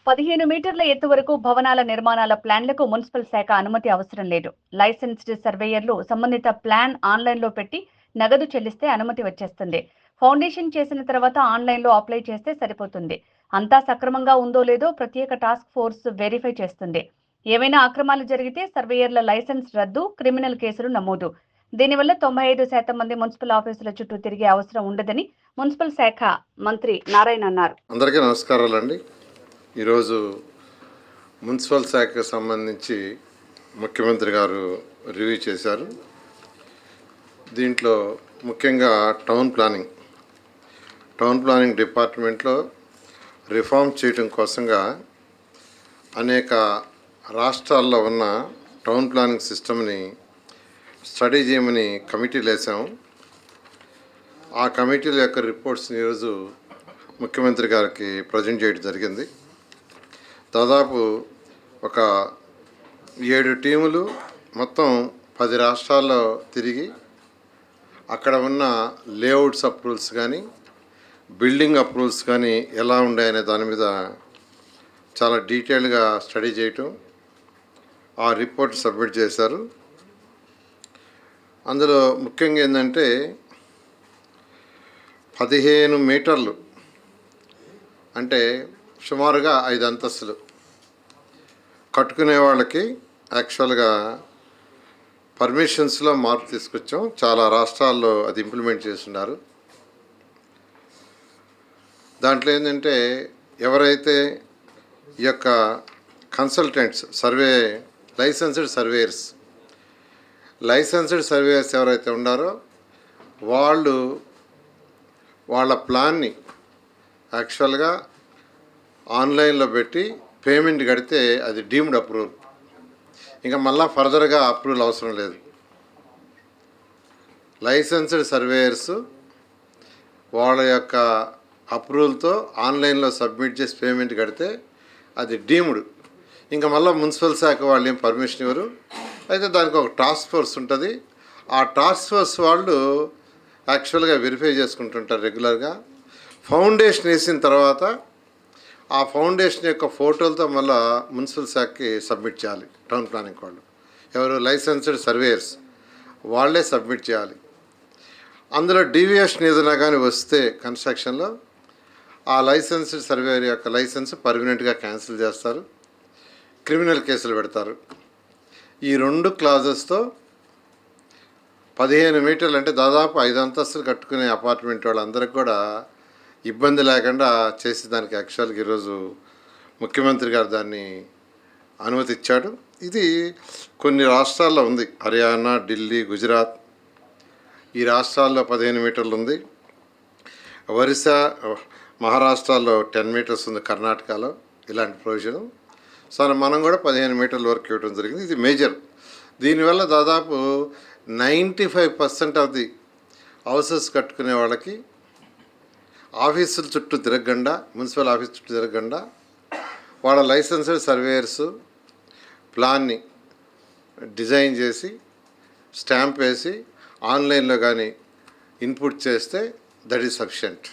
15 మీటర్ల ఎత్తు వరకు భవనాల నిర్మాణాల ప్లాన్లకు మున్సిపల్ శాఖ అనుమతి అవసరం లేదు. లైసెన్స్డ్ సర్వేయర్లు సంబంధిత ప్లాన్ ఆన్లైన్లో పెట్టి నగదు చెల్లిస్తే అనుమతి వచ్చేస్తుంది. ఫౌండేషన్ చేసిన తర్వాత ఆన్లైన్లో అప్లై చేస్తే సరిపోతుంది. అంతా సక్రమంగా ఉందో లేదో ప్రత్యేక టాస్క్ ఫోర్స్ వెరిఫై చేస్తుంది. ఏవైనా అక్రమాలు జరిగితే సర్వేయర్ల లైసెన్స్ రద్దు, క్రిమినల్ కేసులు నమోదు. దీనివల్ల 95% మంది మున్సిపల్ ఆఫీసుల చుట్టూ తిరిగే అవసరం ఉండదని మున్సిపల్ శాఖ మంత్రి నారాయణ అన్నారు. అందరికీ నమస్కారాలండి. ఈరోజు మున్సిపల్ శాఖకు సంబంధించి ముఖ్యమంత్రి గారు రివ్యూ చేశారు. దీంట్లో ముఖ్యంగా టౌన్ ప్లానింగ్ డిపార్ట్మెంట్లో రిఫార్మ్ చేయడం కోసంగా అనేక రాష్ట్రాల్లో ఉన్న టౌన్ ప్లానింగ్ సిస్టమ్ని స్టడీ చేయమని కమిటీలు వేసాము. ఆ కమిటీల యొక్క రిపోర్ట్స్ని ఈరోజు ముఖ్యమంత్రి గారికి ప్రజెంట్ చేయడం జరిగింది. దాదాపు ఒక 7 టీములు మొత్తం 10 రాష్ట్రాల్లో తిరిగి అక్కడ ఉన్న లేఅవుట్స్ అప్రూవల్స్ కానీ బిల్డింగ్ అప్రూవల్స్ కానీ ఎలా ఉన్నాయనే దాని మీద చాలా డీటెయిల్గా స్టడీ చేయటం, ఆ రిపోర్ట్ సబ్మిట్ చేశారు. అందులో ముఖ్యంగా ఏంటంటే 15 మీటర్లు అంటే సుమారుగా 5 అంతస్తులు కట్టుకునే వాళ్ళకి యాక్చువల్గా పర్మిషన్స్లో మార్పు తీసుకొచ్చాం. చాలా రాష్ట్రాల్లో అది ఇంప్లిమెంట్ చేస్తున్నారు. దాంట్లో ఏంటంటే ఎవరైతే ఈ యొక్క కన్సల్టెంట్స్ లైసెన్స్డ్ సర్వేయర్స్ ఎవరైతే ఉన్నారో వాళ్ళ ప్లాన్ని యాక్చువల్గా ఆన్లైన్లో పెట్టి పేమెంట్ కడితే అది డీమ్డ్ అప్రూవల్. ఇంకా మళ్ళీ ఫర్దర్గా అప్రూవల్ అవసరం లేదు. లైసెన్స్డ్ సర్వేయర్స్ వాళ్ళ యొక్క అప్రూవల్తో ఆన్లైన్లో సబ్మిట్ చేసి పేమెంట్ కడితే అది డీమ్డ్. ఇంకా మళ్ళీ మున్సిపల్ శాఖ వాళ్ళు ఏం పర్మిషన్ ఇవ్వరు. అయితే దానికి ఒక టాస్క్ ఫోర్స్ ఉంటుంది. ఆ టాస్క్ ఫోర్స్ వాళ్ళు యాక్చువల్గా వెరిఫై చేసుకుంటుంటారు రెగ్యులర్గా. ఫౌండేషన్ వేసిన తర్వాత ఆ ఫౌండేషన్ యొక్క ఫోటోలతో మళ్ళీ మున్సిపల్ శాఖకి సబ్మిట్ చేయాలి. టౌన్ ప్లానింగ్ వాళ్ళు ఎవరు లైసెన్స్డ్ సర్వేయర్స్ వాళ్ళే సబ్మిట్ చేయాలి. అందులో డీవియేషన్ ఏదైనా కానీ వస్తే కన్స్ట్రక్షన్లో ఆ లైసెన్స్డ్ సర్వేయర్ యొక్క లైసెన్స్ పర్మనెంట్గా క్యాన్సిల్ చేస్తారు, క్రిమినల్ కేసులు పెడతారు. ఈ 2 క్లాజెస్తో 15 మీటర్లు అంటే దాదాపు 5 అంతస్తులు కట్టుకునే అపార్ట్మెంట్ వాళ్ళందరికీ కూడా ఇబ్బంది లేకుండా చేసేదానికి యాక్చువల్గా ఈరోజు ముఖ్యమంత్రి గారు దాన్ని అనుమతి ఇచ్చాడు. ఇది కొన్ని రాష్ట్రాల్లో ఉంది. హర్యానా, ఢిల్లీ, గుజరాత్ ఈ రాష్ట్రాల్లో 15 మీటర్లు ఉంది. ఒరిస్సా, మహారాష్ట్రలో 10 మీటర్స్ ఉంది. కర్ణాటకలో ఇలాంటి ప్రొవిజన్. సో మనం కూడా 15 మీటర్ల వరకు ఇవ్వడం జరిగింది. ఇది మేజర్. దీనివల్ల దాదాపు 95% ఆఫ్ ది హౌసెస్ కట్టుకునే వాళ్ళకి ఆఫీసుల చుట్టూ తిరగకుండా, మున్సిపల్ ఆఫీస్ చుట్టూ తిరగకుండా వాళ్ళ లైసెన్స్డ్ సర్వేయర్స్ ప్లాన్ని డిజైన్ చేసి స్టాంప్ వేసి ఆన్లైన్లో కానీ ఇన్పుట్ చేస్తే దట్ ఈస్ సఫిషియంట్.